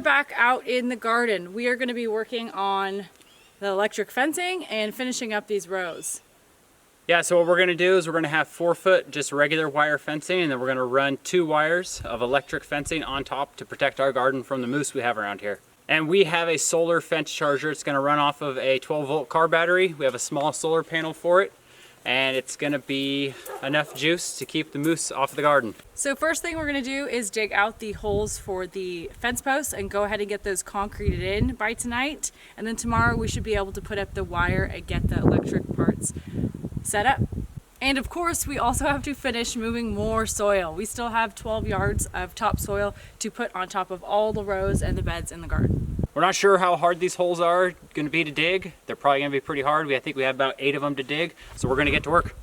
back out in the garden. We are going to be working on the electric fencing and finishing up these rows. Yeah, so what we're going to do is we're going to have 4-foot just regular wire fencing, and then we're going to run 2 wires of electric fencing on top to protect our garden from the moose we have around here. And we have a solar fence charger. It's going to run off of a 12-volt car battery. We have a small solar panel for it, and it's going to be enough juice to keep the moose off the garden. So first thing we're going to do is dig out the holes for the fence posts and go ahead and get those concreted in by tonight. And then tomorrow we should be able to put up the wire and get the electric parts set up. And of course, we also have to finish moving more soil. We still have 12 yards of topsoil to put on top of all the rows and the beds in the garden. We're not sure how hard these holes are going to be to dig. They're probably going to be pretty hard. I think we have about 8 of them to dig, so we're going to get to work.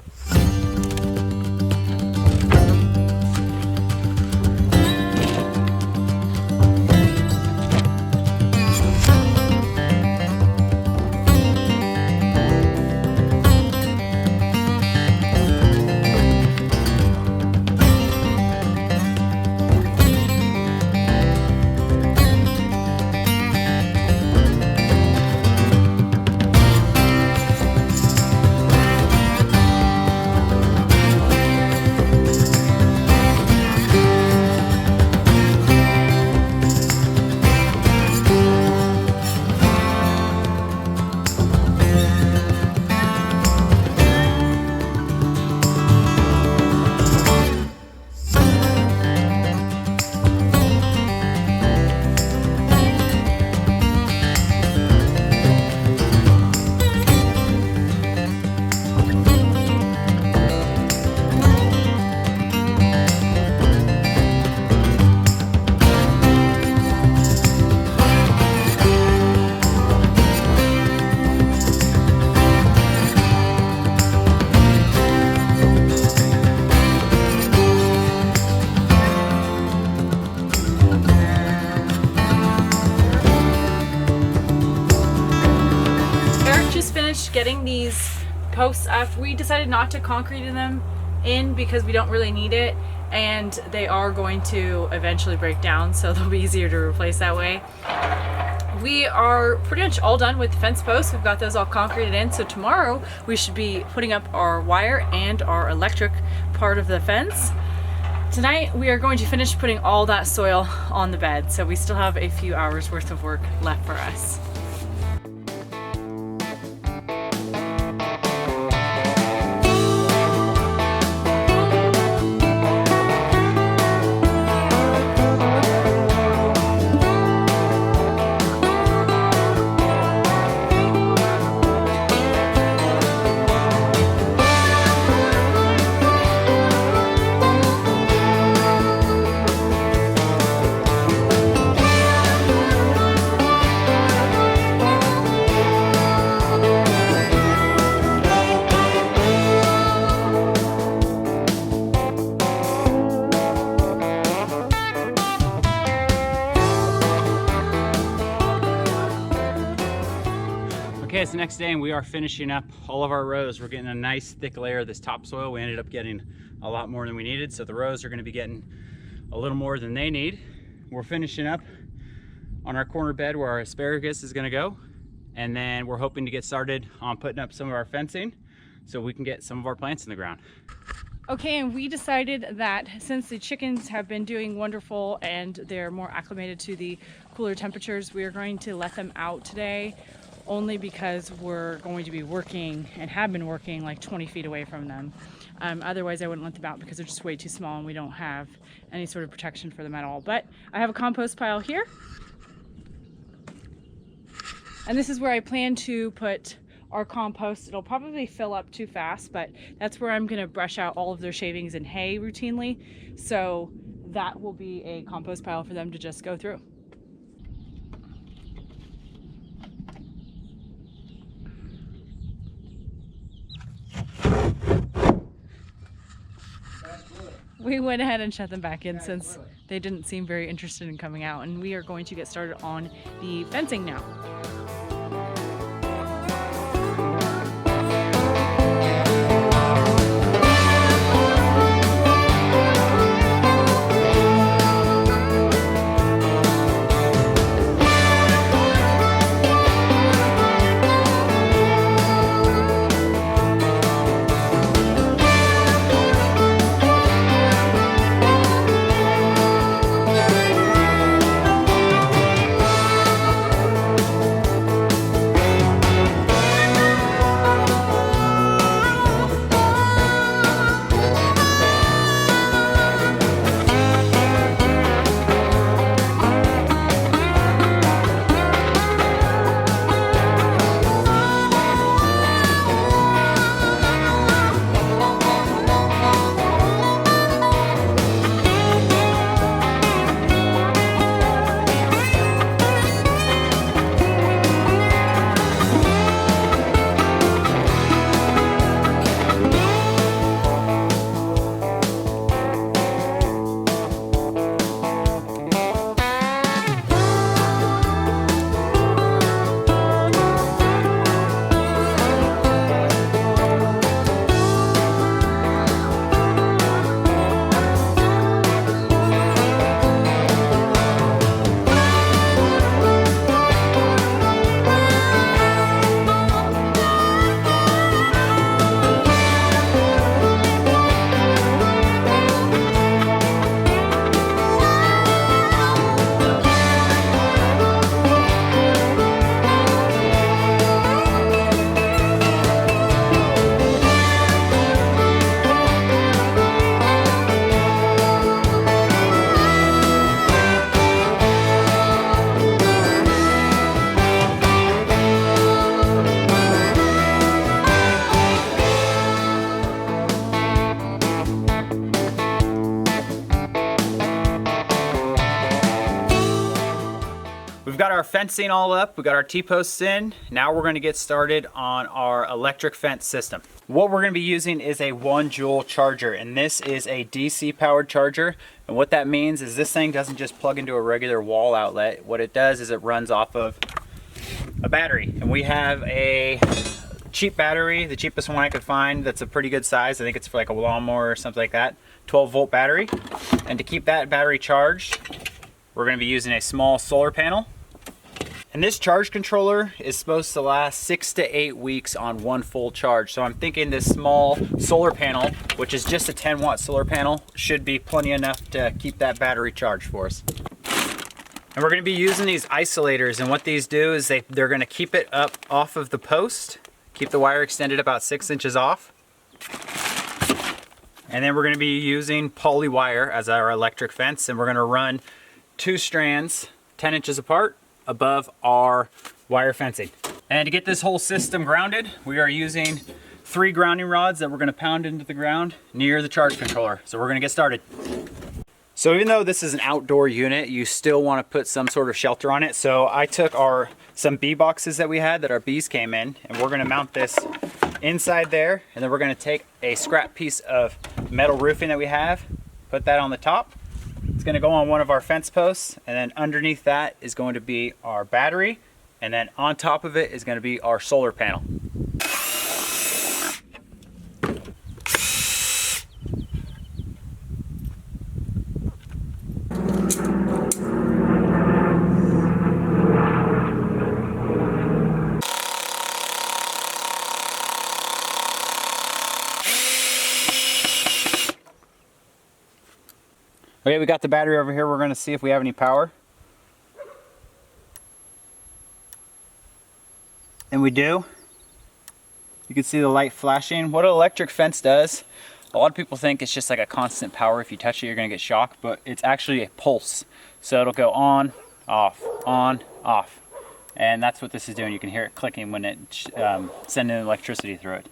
Getting these posts up. We decided not to concrete them in because we don't really need it, and they are going to eventually break down, so they'll be easier to replace that way. We are pretty much all done with the fence posts. We've got those all concreted in, so tomorrow we should be putting up our wire and our electric part of the fence. Tonight we are going to finish putting all that soil on the bed, so we still have a few hours worth of work left for us. Okay, it's the next day and we are finishing up all of our rows. We're getting a nice thick layer of this topsoil. We ended up getting a lot more than we needed, so the rows are going to be getting a little more than they need. We're finishing up on our corner bed where our asparagus is going to go, and then we're hoping to get started on putting up some of our fencing so we can get some of our plants in the ground. Okay, and we decided that since the chickens have been doing wonderful and they're more acclimated to the cooler temperatures, we are going to let them out today, only because we're going to be working and have been working like 20 feet away from them. Otherwise I wouldn't let them out because they're just way too small and we don't have any sort of protection for them at all. But I have a compost pile here, and this is where I plan to put our compost. It'll probably fill up too fast, but that's where I'm gonna brush out all of their shavings and hay routinely. So that will be a compost pile for them to just go through. We went ahead and shut them back in since they didn't seem very interested in coming out, and we are going to get started on the fencing now. got our fencing all up, we got our T-posts in. Now we're gonna get started on our electric fence system. What we're gonna be using is a 1 joule charger, and this is a DC powered charger. And what that means is this thing doesn't just plug into a regular wall outlet. What it does is it runs off of a battery. And we have a cheap battery, the cheapest one I could find that's a pretty good size. I think it's for like a lawnmower or something like that. 12-volt battery. And to keep that battery charged, we're gonna be using a small solar panel. And this charge controller is supposed to last 6 to 8 weeks on 1 full charge. So I'm thinking this small solar panel, which is just a 10-watt solar panel, should be plenty enough to keep that battery charged for us. And we're gonna be using these isolators, and what these do is they're gonna keep it up off of the post, keep the wire extended about 6 inches off. And then we're gonna be using poly wire as our electric fence, and we're gonna run 2 strands 10 inches apart above our wire fencing. And to get this whole system grounded, we are using 3 grounding rods that we're gonna pound into the ground near the charge controller. So we're gonna get started. So even though this is an outdoor unit, you still wanna put some sort of shelter on it. So I took some bee boxes that we had that our bees came in, and we're gonna mount this inside there, and then we're gonna take a scrap piece of metal roofing that we have, put that on the top. It's gonna go on one of our fence posts, and then underneath that is going to be our battery, and then on top of it is gonna be our solar panel. Okay, we got the battery over here. We're gonna see if we have any power. And we do. You can see the light flashing. What an electric fence does, a lot of people think it's just like a constant power. If you touch it, you're gonna get shocked, but it's actually a pulse. So it'll go on, off, and that's what this is doing. You can hear it clicking when it's sending electricity through it.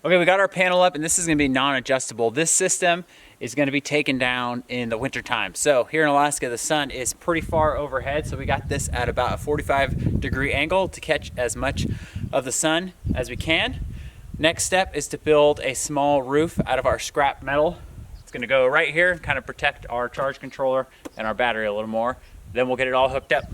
Okay, we got our panel up, and this is gonna be non-adjustable. This system is gonna be taken down in the winter time. So here in Alaska, the sun is pretty far overhead, so we got this at about a 45-degree angle to catch as much of the sun as we can. Next step is to build a small roof out of our scrap metal. It's gonna go right here, kind of protect our charge controller and our battery a little more. Then we'll get it all hooked up.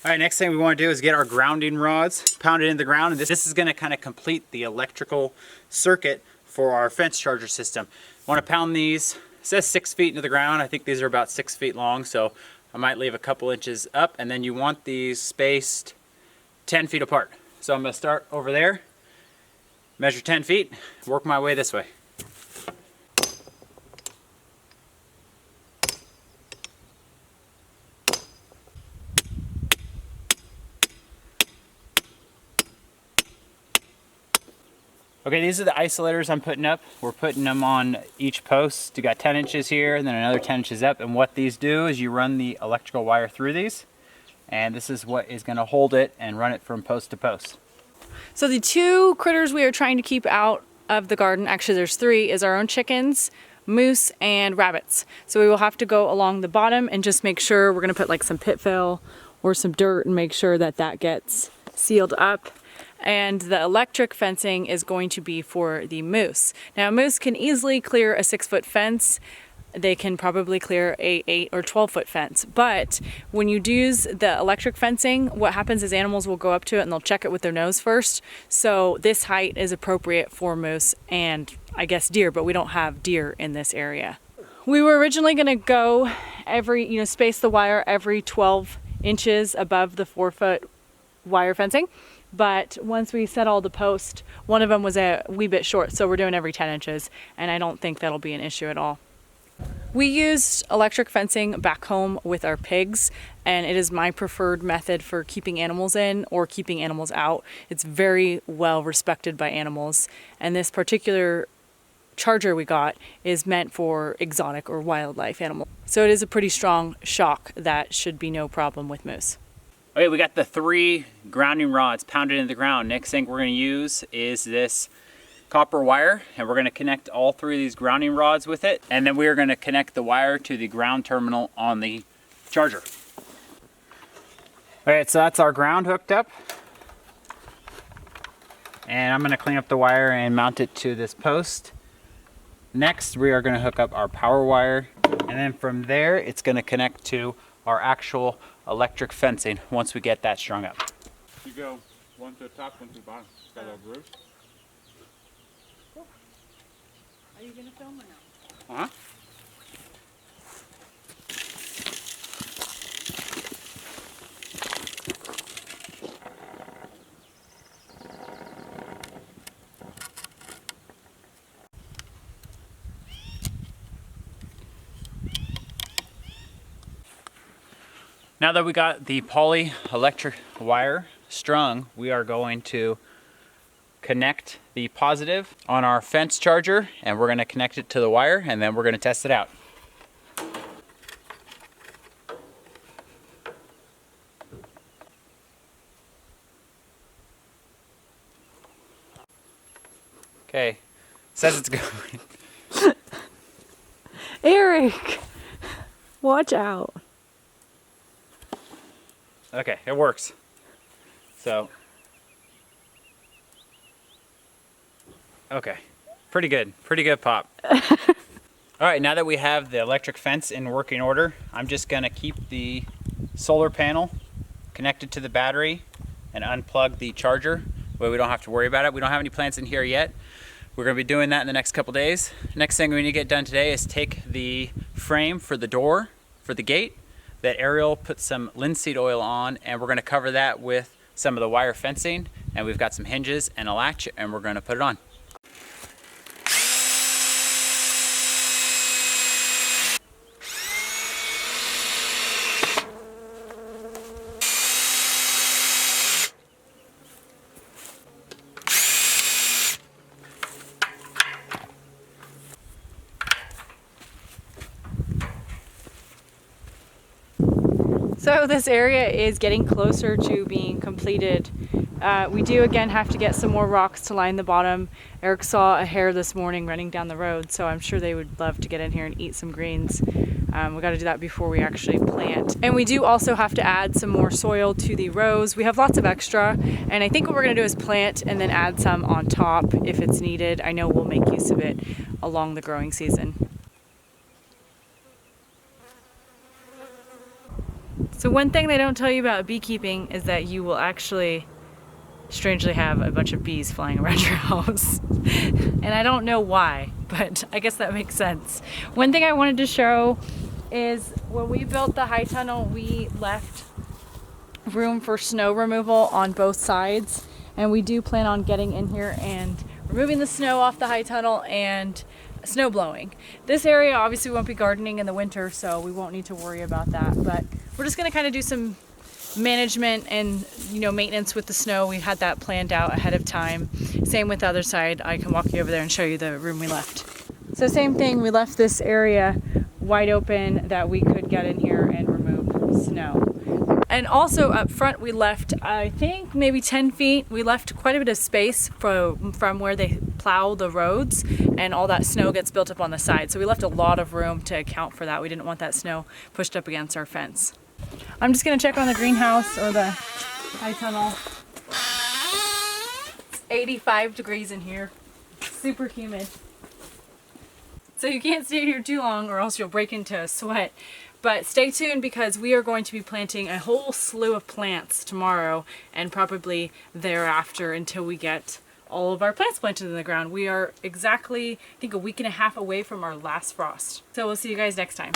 All right, next thing we want to do is get our grounding rods pounded into the ground, and this is going to kind of complete the electrical circuit for our fence charger system. Want to pound these, it says 6 feet into the ground. I think these are about 6 feet long, so I might leave a couple inches up, and then you want these spaced 10 feet apart. So I'm going to start over there, measure 10 feet, work my way this way. Okay, these are the isolators I'm putting up. We're putting them on each post. You got 10 inches here and then another 10 inches up. And what these do is you run the electrical wire through these. And this is what is gonna hold it and run it from post to post. So the 2 critters we are trying to keep out of the garden, actually there's 3, is our own chickens, moose, and rabbits. So we will have to go along the bottom and just make sure, we're gonna put like some pit fill or some dirt and make sure that that gets sealed up. And the electric fencing is going to be for the moose. Now, a moose can easily clear a 6-foot fence. They can probably clear a 8 or 12-foot fence. But when you do use the electric fencing, what happens is animals will go up to it and they'll check it with their nose first. So this height is appropriate for moose and I guess deer, but we don't have deer in this area. We were originally gonna go space the wire every 12 inches above the 4-foot wire fencing. But once we set all the posts, one of them was a wee bit short, so we're doing every 10 inches, and I don't think that'll be an issue at all. We used electric fencing back home with our pigs, and it is my preferred method for keeping animals in or keeping animals out. It's very well respected by animals, and this particular charger we got is meant for exotic or wildlife animals. So it is a pretty strong shock that should be no problem with moose. Okay, we got the 3 grounding rods pounded into the ground. Next thing we're gonna use is this copper wire, and we're gonna connect all 3 of these grounding rods with it, and then we're gonna connect the wire to the ground terminal on the charger. All right, so that's our ground hooked up. And I'm gonna clean up the wire and mount it to this post. Next, we are gonna hook up our power wire, and then from there, it's gonna connect to our actual electric fencing once we get that strung up. You go one to the top, one to the bottom. It's got a roof. Are you gonna film or no? Uh-huh. Now that we got the poly electric wire strung, we are going to connect the positive on our fence charger, and we're going to connect it to the wire, and then we're going to test it out. Okay, says it's going. Eric, watch out. Okay, it works. So, okay, pretty good pop. All right, now that we have the electric fence in working order, I'm just gonna keep the solar panel connected to the battery and unplug the charger, but we don't have to worry about it. We don't have any plants in here yet. We're gonna be doing that in the next couple days. Next thing we need to get done today is take the frame for the door, for the gate, that Ariel put some linseed oil on, and we're gonna cover that with some of the wire fencing, and we've got some hinges and a latch, and we're gonna put it on. So this area is getting closer to being completed. We do again have to get some more rocks to line the bottom. Eric saw a hare this morning running down the road, so I'm sure they would love to get in here and eat some greens. We got to do that before we actually plant. And we do also have to add some more soil to the rows. We have lots of extra, and I think what we're going to do is plant and then add some on top if it's needed. I know we'll make use of it along the growing season. So one thing they don't tell you about beekeeping is that you will actually strangely have a bunch of bees flying around your house. And I don't know why, but I guess that makes sense. One thing I wanted to show is when we built the high tunnel, we left room for snow removal on both sides. And we do plan on getting in here and removing the snow off the high tunnel and snow blowing. This area obviously won't be gardening in the winter, so we won't need to worry about that. But we're just gonna kind of do some management and maintenance with the snow. We had that planned out ahead of time. Same with the other side. I can walk you over there and show you the room we left. So same thing, we left this area wide open that we could get in here and remove snow. And also up front we left, I think maybe 10 feet. We left quite a bit of space from where they plow the roads, and all that snow gets built up on the side. So we left a lot of room to account for that. We didn't want that snow pushed up against our fence. I'm just gonna check on the greenhouse or the high tunnel. It's 85 degrees in here. Super humid. So you can't stay here too long or else you'll break into a sweat. But stay tuned because we are going to be planting a whole slew of plants tomorrow and probably thereafter until we get all of our plants planted in the ground. We are exactly, I think, a week and a half away from our last frost. So we'll see you guys next time.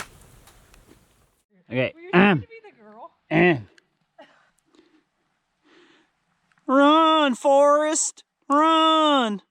Okay. Were you trying to be the girl? Run, Forrest, run!